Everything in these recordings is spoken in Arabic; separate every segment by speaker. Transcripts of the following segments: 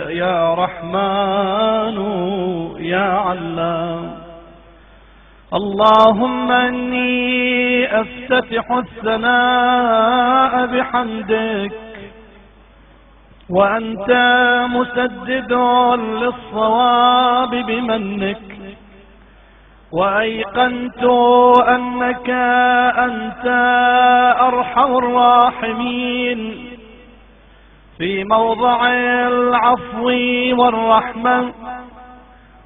Speaker 1: يا رحمن يا علام. اللهم إني أفتتح الثناء بحمدك، وأنت مسدد للصواب بمنك، وأيقنت أنك أنت أرحم الراحمين في موضع العفو والرحمة،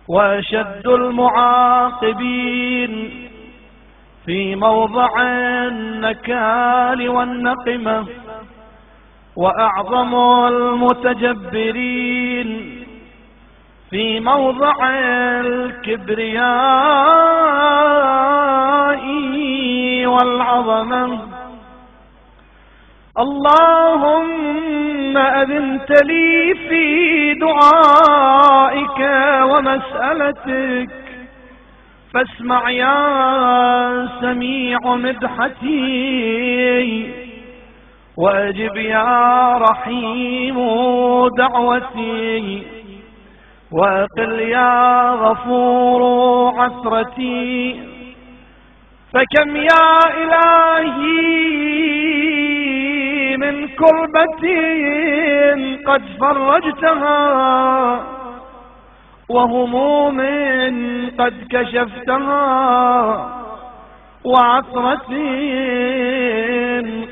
Speaker 1: وأشد المعاقبين في موضع النكال والنقمة، وأعظم المتجبرين في موضع الكبرياء والعظمة. اللهم أذنت لي في دعائك ومسألتك، فاسمع يا سميع مدحتي، وأجب يا رحيم دعوتي، وأقل يا غفور عثرتي. فكم يا إلهي من كربة قد فرجتها، وهموم قد كشفتها، وعثرة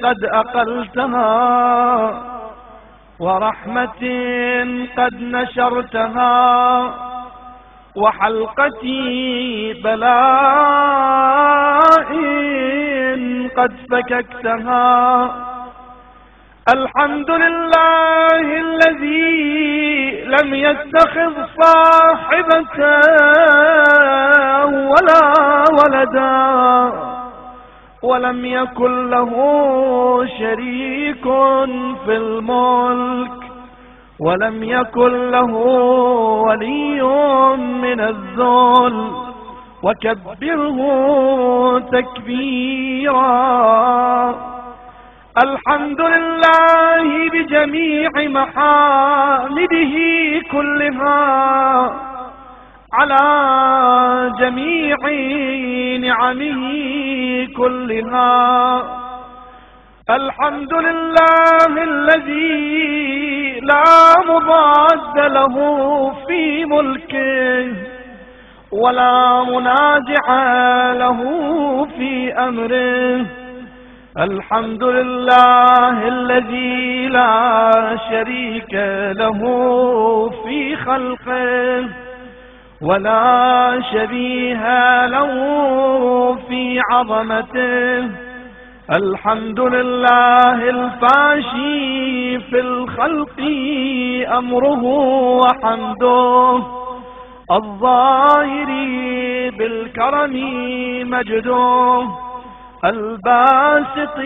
Speaker 1: قد أقلتها، ورحمة قد نشرتها، وحلقتي بلاء قد فككتها. الحمد لله الذي لم يتخذ صاحبة ولا ولدا، ولم يكن له شريك في الملك، ولم يكن له ولي من الذل، وكبره تكبيرا. الحمد لله بجميع محامده كلها، على جميع نعمه كلها. الحمد لله الذي لا مضاد له في ملكه، ولا منازع له في أمره. الحمد لله الذي لا شريك له في خلقه، ولا شبيه له في عظمته. الحمد لله الفاشي في الخلق أمره وحمده، الظاهر بالكرم مجده، الباسط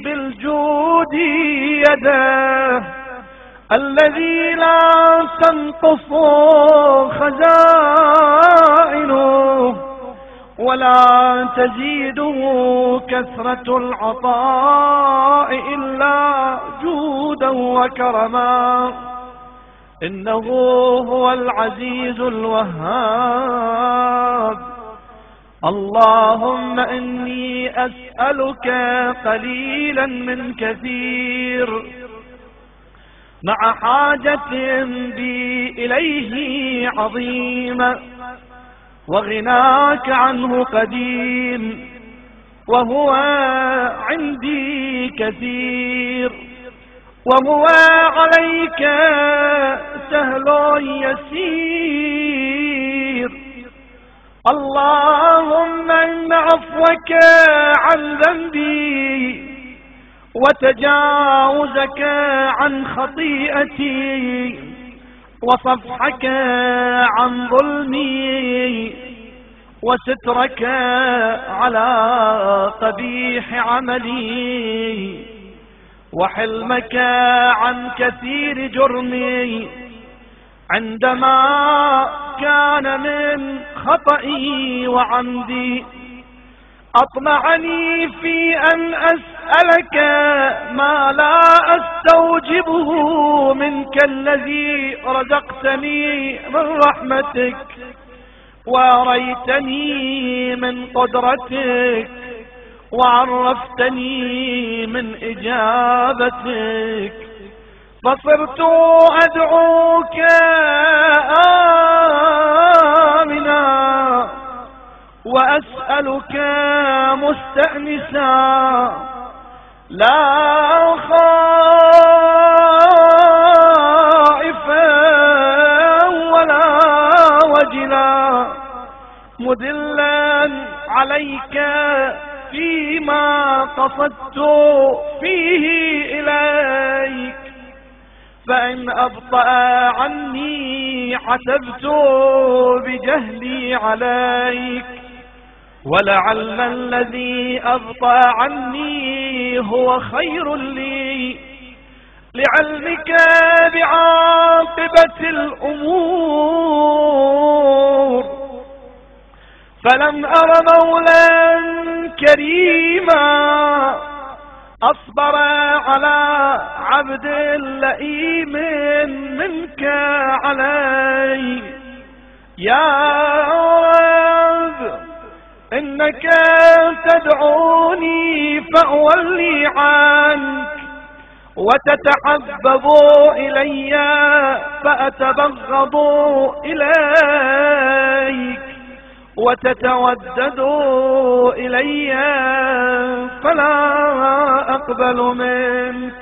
Speaker 1: بالجود يده، الذي لا تنقص خزائنه، ولا تزيده كثرة العطاء إلا جودا وكرما. إنه هو العزيز الوهاب. اللهم إني أسألك قليلا من كثير، مع حاجة بي إليه عظيمة، وغناك عنه قديم، وهو عندي كثير، وهو عليك سهل يسير. اللهم إن عفوك عن ذنبي، وتجاوزك عن خطيئتي، وصفحك عن ظلمي، وسترك على قبيح عملي، وحلمك عن كثير جرمي، عندما كان من خطئي وعمدي. أطمعني في أن أسأل أسألك ما لا أستوجبه منك الذي رزقتني من رحمتك وأريتني من قدرتك وعرفتني من إجابتك، فصرت أدعوك آمنا وأسألك مستأنسا، لا خائفا ولا وجلا، مدلا عليك فيما قصدت فيه إليك، فإن أبطأ عني حسبت بجهلي عليك، ولعل الذي أبطأ عني هو خير لي لعلمك بعاقبة الأمور، فلم أر مولا كريما أصبر على عبد لئيم منك علي. يا رب إنك تدعوني فأولي عنك، وتتحبب إلي فأتبغض إليك، وتتودد إلي فلا أقبل منك،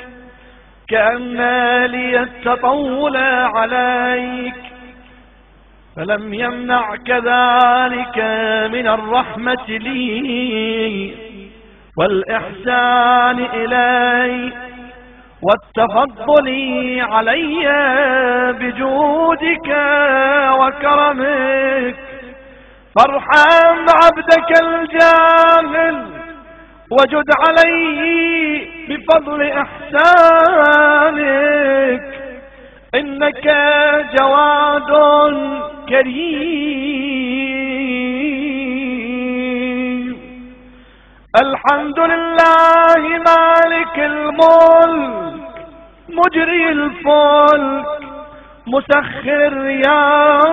Speaker 1: كأن لي التطول عليك، فلم يمنعك ذلك من الرحمة لي والإحسان إلي والتفضل علي بجودك وكرمك، فارحم عبدك الجاهل وجد عليه بفضل إحسانك، إنك جواد كريم. الحمد لله مالك الملك مجري الفلك مسخر الرياح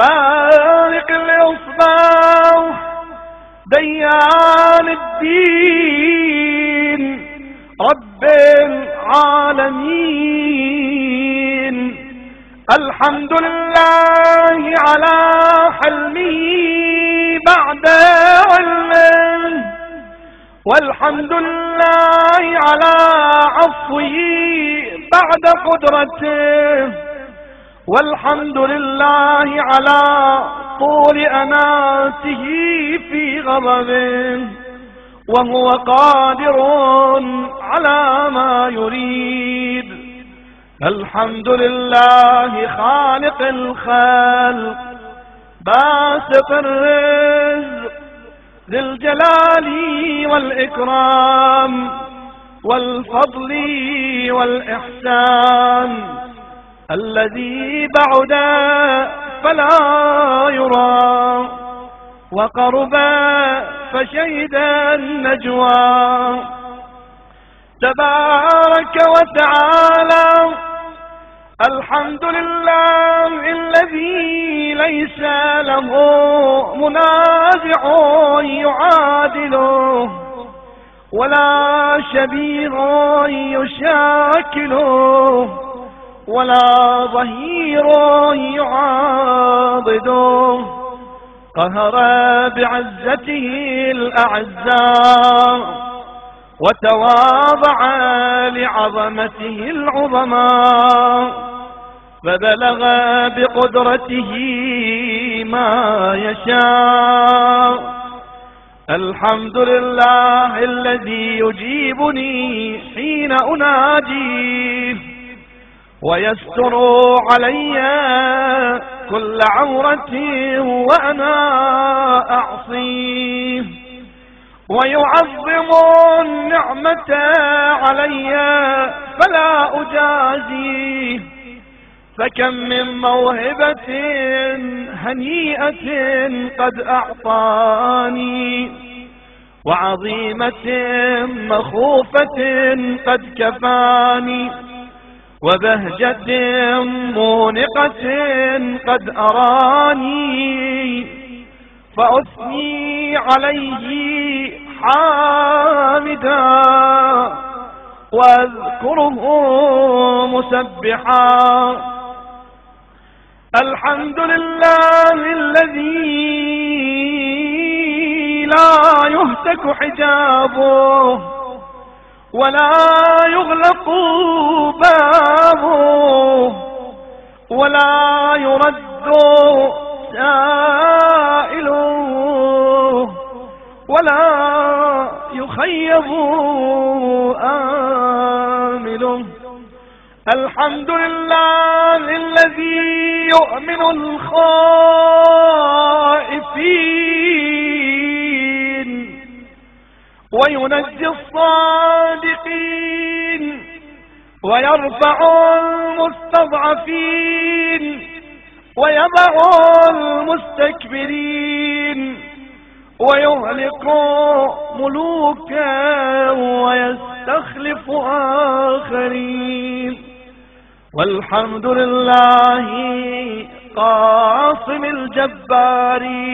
Speaker 1: فارق الإصباح ديان الدين رب العالمين. الحمد لله على حلمه بعد علمه، والحمد لله على عفوه بعد قدرته، والحمد لله على طول أناته في غضبه، وهو قادر على ما يريد. الحمد لله خالق الخلق باسط الرزق ذي الجلال والإكرام والفضل والإحسان، الذي بعد فلا يرى وقرب فشهد النجوى. تبارك وتعالى الحمد لله الذي ليس له منازع يعادله ولا شبيه يشاكله ولا ظهير يعاضده، قهر بعزته الأعزاء وتواضع لعظمته العظماء، فبلغ بقدرته ما يشاء. الحمد لله الذي يجيبني حين أناجيه ويستر علي كل عورة وأنا أعصيه، ويعظم النعمة علي فلا أجازيه، فكم من موهبة هنيئة قد أعطاني، وعظيمة مخوفة قد كفاني، وبهجة مونقة قد أراني، فأثني عليه حامدا وأذكره مسبحا. الحمد لله الذي لا يهتك حجابه ولا يغلق بابه ولا يرد سائله ولا يخيب آمله. الحمد لله الذي يؤمن الخائفين وينجي الصادقين ويرفع المستضعفين ويضع المستكبرين ويهلك ملوكا ويستخلف آخرين. والحمد لله قاصم الجبارين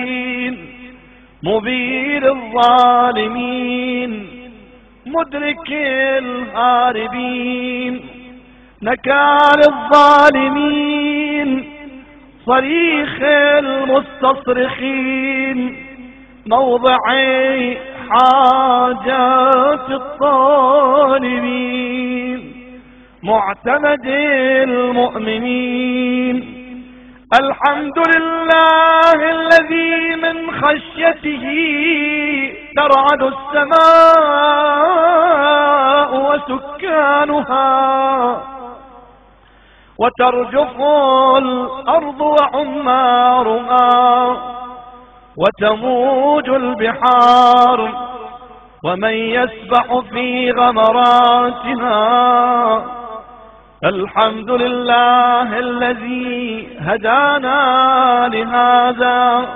Speaker 1: مبير الظالمين مدرك الهاربين نكال الظالمين صريخ المستصرخين موضع حاجات الطالبين معتمد المؤمنين. الحمد لله الذي من خشيته ترعد السماء وسكانها وترجف الأرض وعمارها وتموج البحار ومن يسبح في غمراتها. الحمد لله الذي هدانا لهذا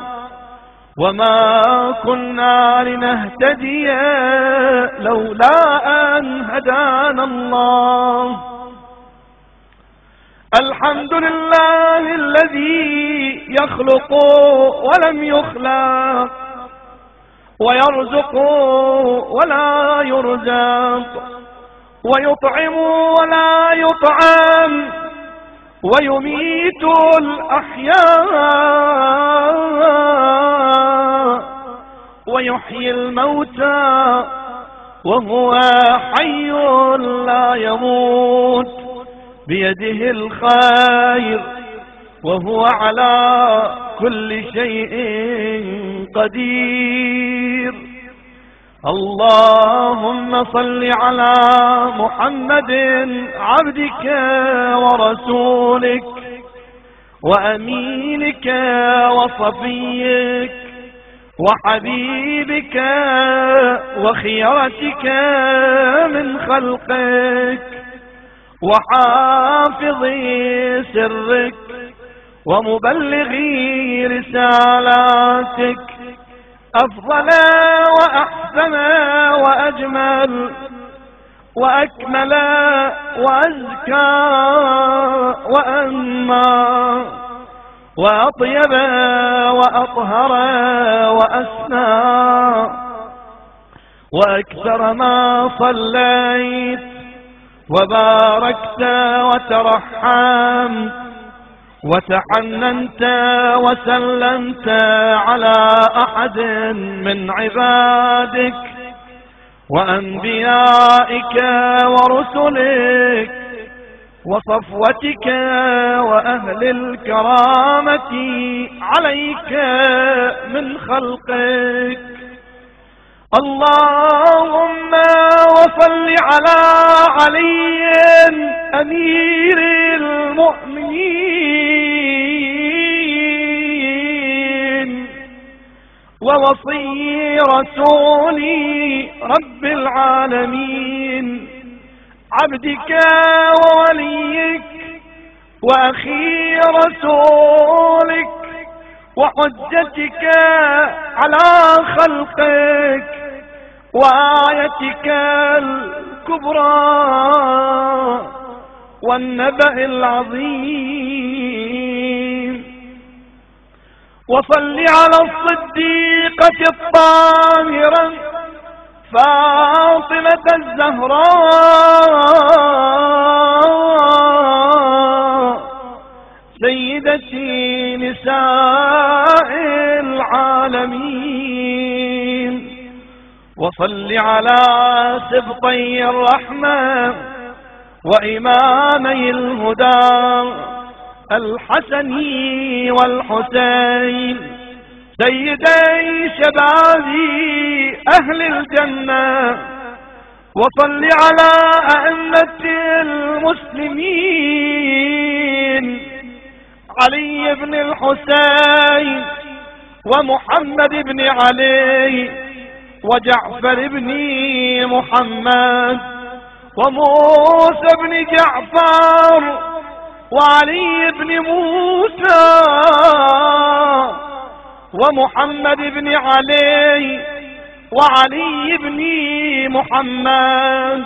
Speaker 1: وما كنا لنهتدي لولا أن هدانا الله. الحمد لله الذي يخلق ولم يخلق ويرزق ولا يرزق ويطعم ولا يطعم ويميت الأحياء ويحيي الموتى وهو حي لا يموت بيده الخير وهو على كل شيء قدير. اللهم صل على محمد عبدك ورسولك وأمينك وصفيك وحبيبك وخيرتك من خلقك وحافظ سرك ومبلغ رسالاتك أفضل وأحسن وأجمل وأكمل وأزكى وأنمى وأطيب وأطهر وأسنى وأكثر ما صليت وباركت وترحمت وتحننت وسلمت على أحد من عبادك وأنبيائك ورسلك وصفوتك وأهل الكرامة عليك من خلقك. اللهم وصل على علي أمير المؤمنين ووصي رسولي رب العالمين عبدك ووليك وأخي رسولك وحجتك على خلقك وآيتك الكبرى والنبأ العظيم. وصل على الصديقة الطاهرة فاطمة الزهراء سيدتي نساء العالمين. وصل على سبطي الرحمة وإمامي الهدى الحسن والحسين سيدي شباب أهل الجنة. وصل على أئمة المسلمين علي بن الحسين ومحمد بن علي وجعفر بن محمد وموسى بن جعفر وعلي بن موسى ومحمد بن علي وعلي بن محمد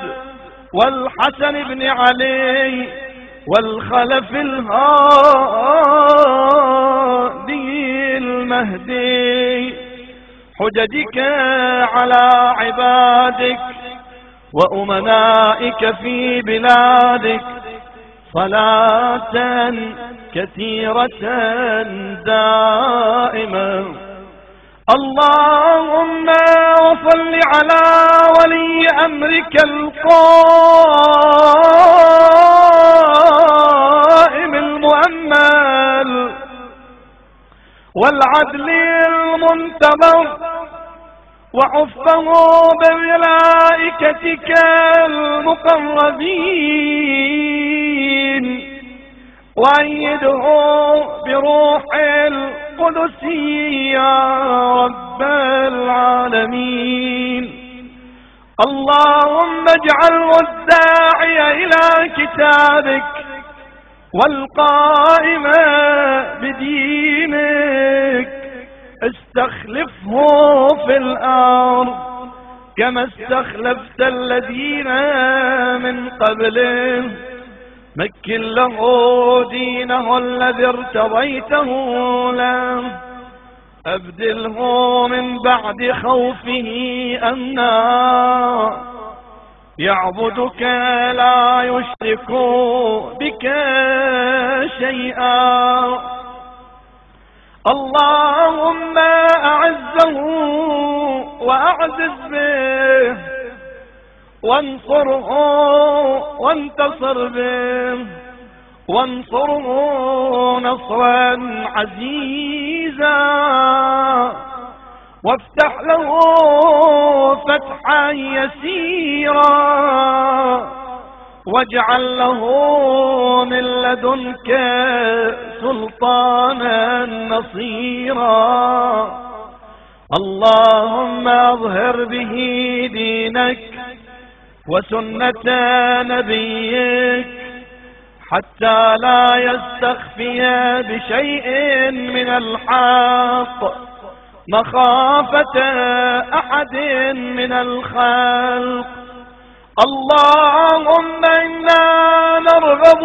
Speaker 1: والحسن بن علي والخلف الهادي المهدي حججك على عبادك وأمنائك في بلادك صلاة كثيرة دائمة. اللهم وصل على ولي أمرك القائم المؤمل والعدل المنتظر وحفظه بملائكتك المقربين وأيده بروح القدس يا رب العالمين. اللهم اجعله الداعي إلى كتابك والقائم بدينك استخلفه في الأرض كما استخلفت الذين من قبله. مكن له دينه الذي ارتضيته له أبدله من بعد خوفه أمنا يعبدك لا يشرك بك شيئا. اللهم أعزه وأعزز به وانصره وانتصر به وانصره نصرا عزيزا وافتح له فتحا يسيرا واجعل له من لدنك سلطانا نصيرا. اللهم اظهر به دينك وسنة نبيك حتى لا يستخفي بشيء من الحق مخافة أحد من الخلق. اللهم إنا نرغب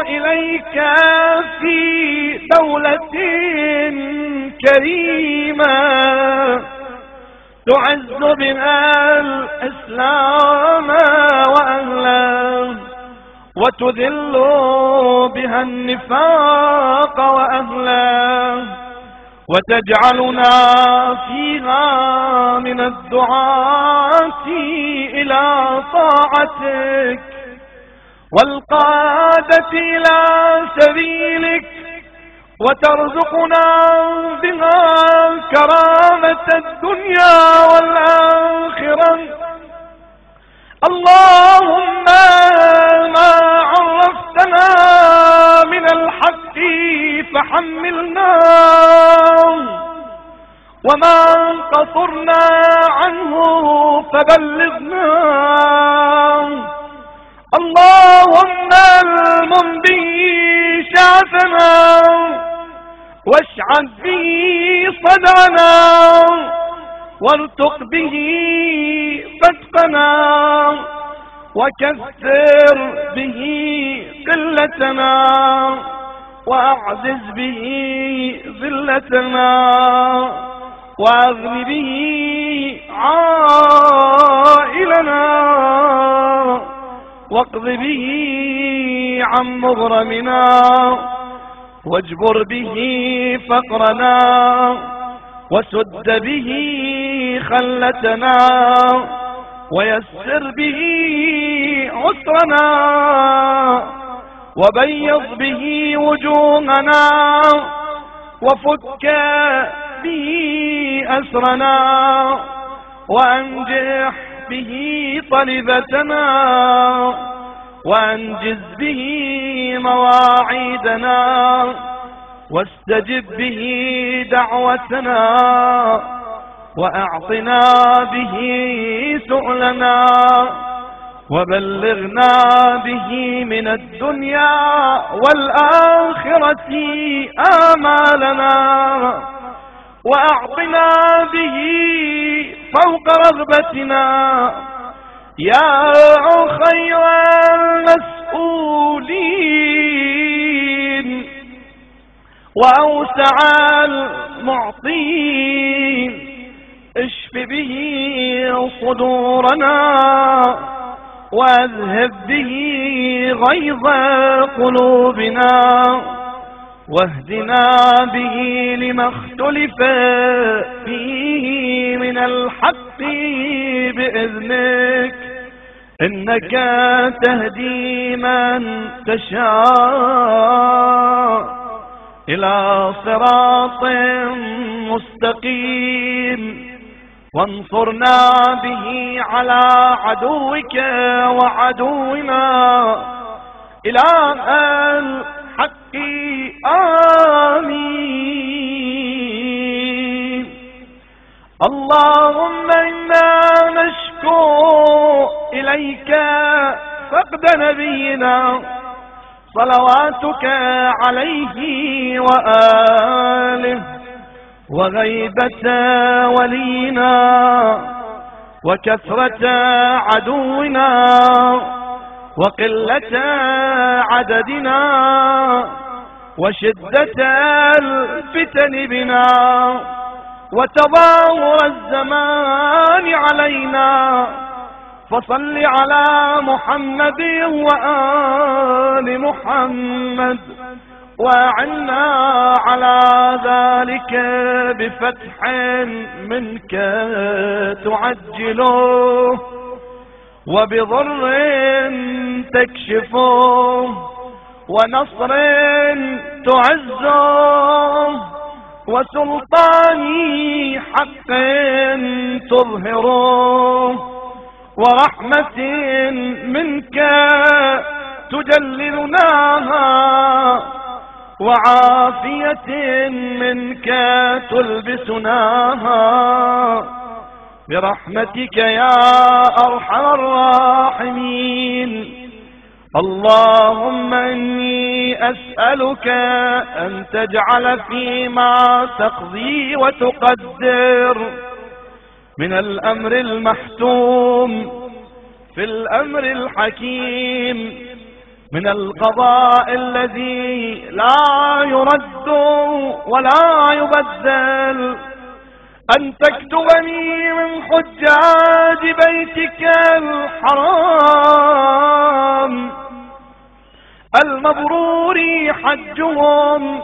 Speaker 1: إليك في دولة كريمة تعز بها الإسلام وأهله وتذل بها النفاق وأهله وتجعلنا فيها من الدعاة إلى طاعتك والقادة إلى سبيلك وترزقنا بها كرامة الدنيا والآخرة. اللهم ما عرفتنا من الحق فحملنا وما قصرنا عنه فبلغنا. اللهم المنبي شعثنا واشعث به صدعنا وارتق به ضيقنا وكثر به قلتنا وأعزز به ذلتنا وأغن به عائلنا واقض به عن مغرمنا واجبر به فقرنا وسد به خلتنا ويسر به عسرنا وبيض به وجوهنا وفك به أسرنا وأنجح به طلبتنا وأنجز به مواعيدنا واستجب به دعوتنا وأعطنا به سؤلنا وبلغنا به من الدنيا والآخرة آمالنا وأعطنا به فوق رغبتنا يا خير المسؤولين وأوسع المعطين اشف به صدورنا واذهب به غيظ قلوبنا واهدنا به لما اختلف فيه من الحق بإذنك إنك تهدي من تشاء إلى صراط مستقيم وانصرنا به على عدوك وعدونا إله الحق آمين. اللهم إنا نشكو إليك فقد نبينا صلواتك عليه وآله وغيبة ولينا وكثرة عدونا وقلة عددنا وشدة الفتن بنا وتظاهر الزمان علينا فصل على محمد وآل محمد وأعنا على ذلك بفتح منك تعجله وبضر تكشفه ونصر تعزه وسلطان حق تظهره ورحمة منك تجللناها وعافية منك تلبسناها برحمتك يا أرحم الراحمين. اللهم إني أسألك أن تجعل فيما تقضي وتقدر من الأمر المحتوم في الأمر الحكيم من القضاء الذي لا يرد ولا يبدل أن تكتبني من حجاج بيتك الحرام المبرور حجهم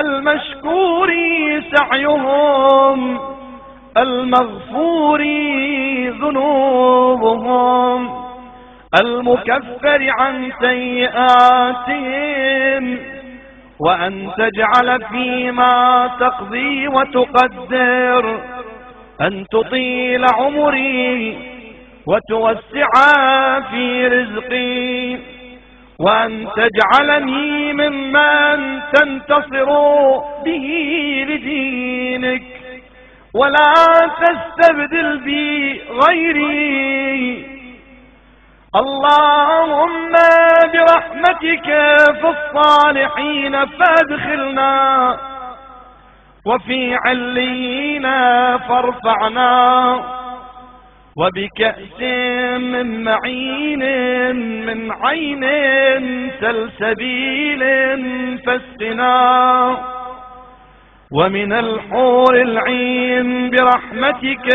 Speaker 1: المشكور سعيهم المغفور ذنوبهم المكفر عن سيئاتهم وأن تجعل فيما تقضي وتقدر أن تطيل عمري وتوسع في رزقي وأن تجعلني ممن تنتصر به لدينك ولا تستبدل بي غيري. اللهم برحمتك في الصالحين فادخلنا وفي عليين فارفعنا وبكأس من معين من عين سلسبيل فاسقنا، ومن الحور العين برحمتك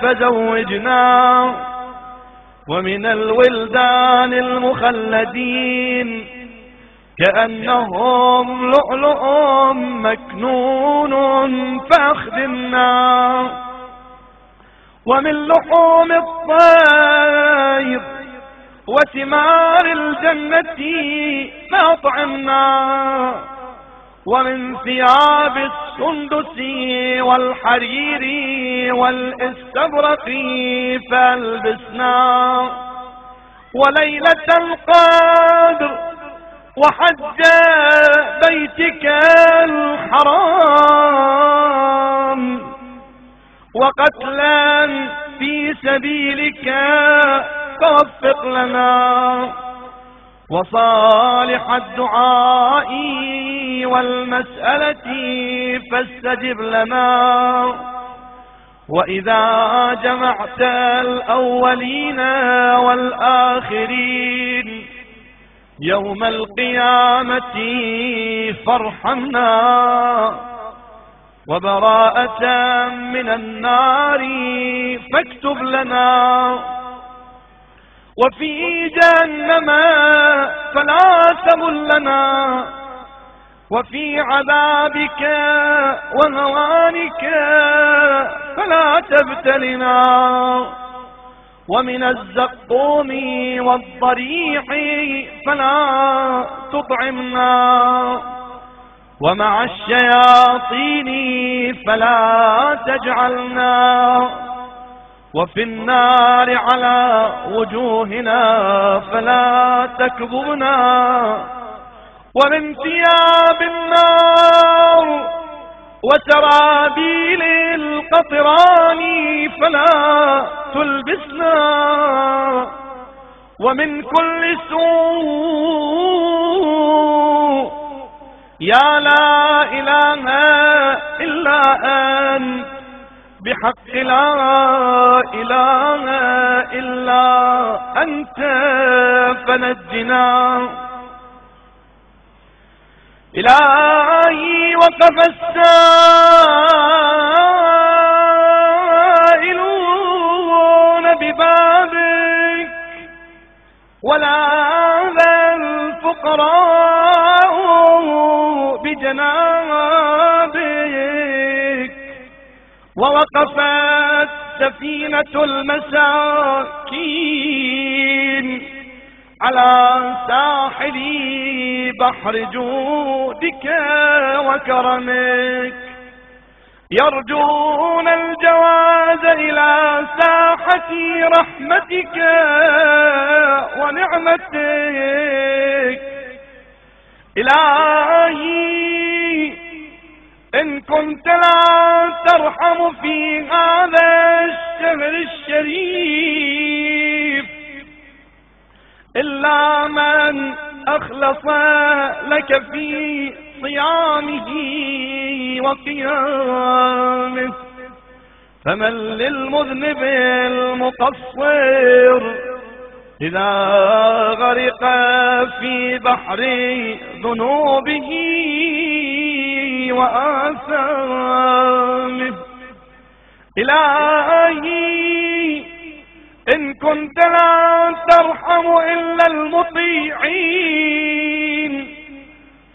Speaker 1: فزوجنا، ومن الولدان المخلدين كأنهم لؤلؤ مكنون فأخدمنا، ومن لحوم الطير وثمار الجنة فأطعمنا، ومن ثياب السندس والحرير والاستبرق فألبسنا، وليلة القدر وحج بيتك الحرام وقتلا في سبيلك فوفق لنا، وصالح الدعاء والمسألة فاستجب لنا، وإذا جمعت الأولين والآخرين يوم القيامة فارحمنا، وبراءة من النار فاكتب لنا، وفي جهنم فلا تملنا، وفي عذابك وهوانك فلا تبتلنا، ومن الزقوم والضريح فلا تطعمنا، ومع الشياطين فلا تجعلنا، وفي النار على وجوهنا فلا تكببنا، ومن ثياب النار وسرابيل القطران فلا تلبسنا، ومن كل سوء يا لا إله إلا أنت بحق لا إله إلا أنت فنجنا. إلهي وقف السائلون ببابك، ولاذ الفقراء بجنابك، ووقفت سفينة المساكين على ساحل بحر جودك وكرمك، يرجون الجواز إلى ساحة رحمتك ونعمتك. إلهي إن كنت لا ترحم في هذا الشهر الشريف إلا من أخلص لك في صيامه وقيامه، فمن للمذنب المقصر إذا غرق في بحر ذنوبه وآثامه. إلهي إن كنت لا ترحم إلا المطيعين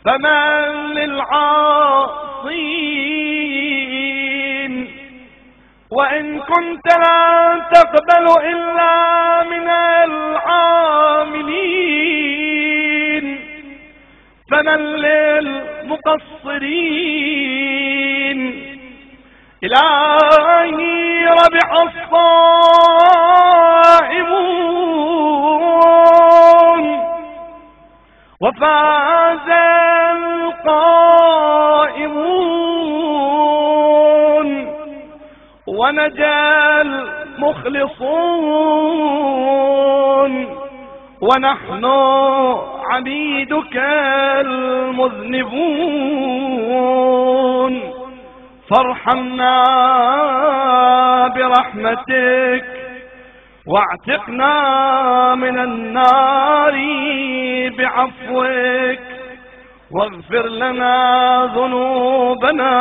Speaker 1: فمن للعاصين، وإن كنت لا تقبل إلا من العاملين فمن للمقصرين. إلهي ربح الصائمون وفاز القائمون ونجا المخلصون، ونحن عبيدك المذنبون، فارحمنا برحمتك واعتقنا من النار بعفوك، واغفر لنا ذنوبنا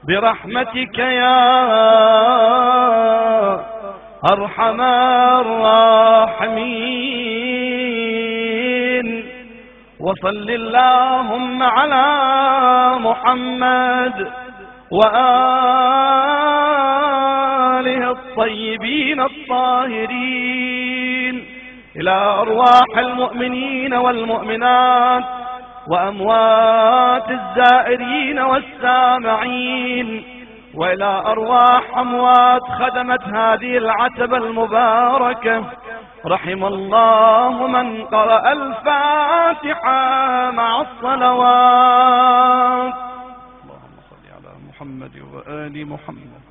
Speaker 1: برحمتك يا أرحم الراحمين. وصل اللهم على محمد وآله الطيبين الطاهرين، إلى أرواح المؤمنين والمؤمنات وأموات الزائرين والسامعين، وإلى أرواح أموات خدمت هذه العتبة المباركة. رحم الله من قرأ الفاتحة مع الصلوات. اللهم صل على محمد وآل محمد.